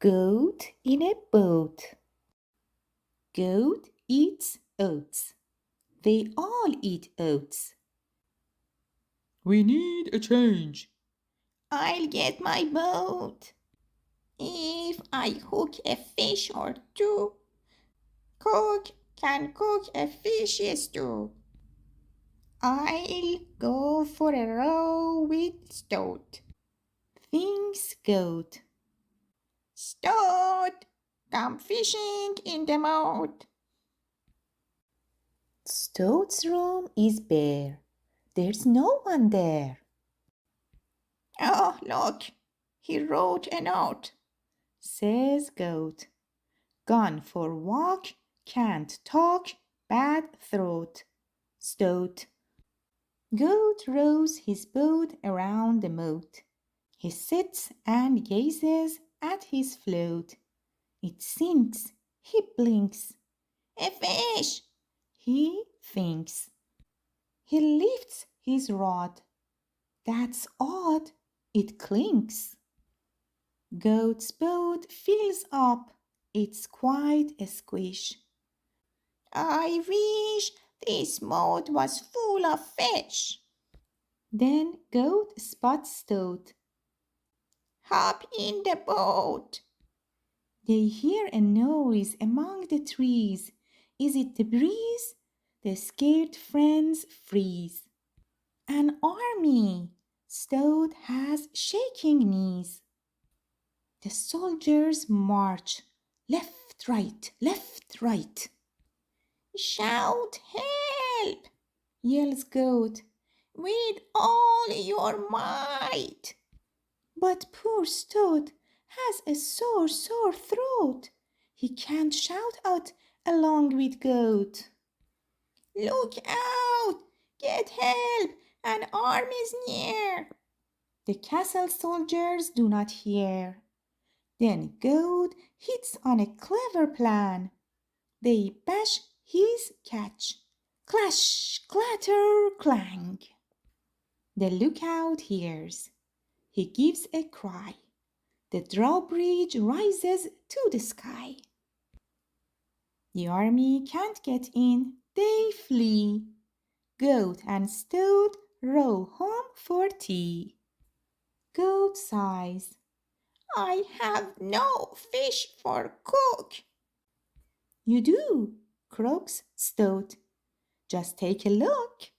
Goat in a boat. Goat eats oats. They all eat oats. We need a change. I'll get my boat. If I hook a fish or two, cook can cook a fish stew. I'll go for a row with Stoat. Thinks Goat. Stoat, come fishing in the moat. Stoat's room is bare. There's no one there. Oh, look, he wrote a note, says Goat. Gone for walk, can't talk, bad throat. Stoat. Goat rows his boat around the moat. He sits and gazes at his float. It sinks, he blinks. A fish, he thinks. He lifts his rod. That's odd, it clinks. Goat's boat fills up. It's quite a squish. I wish this moat was full of fish. Then Goat spots Stoat. Hop in the boat. They hear a noise among the trees. Is it the breeze? The scared friends freeze. An army! Stoat has shaking knees. The soldiers march. Left, right. Shout help! Yells Goat. With all your might. But poor Stoat has a sore throat. He can't shout out along with Goat. Look out! Get help! An army's near! The castle soldiers do not hear. Then Goat hits on a clever plan. They bash his catch. Clash, clatter, clang. The lookout hears. He gives a cry. The drawbridge rises to the sky. The army can't get in. They flee. Goat and Stoat row home for tea. Goat sighs. I have no fish for cook. You do, croaks Stoat. Just take a look.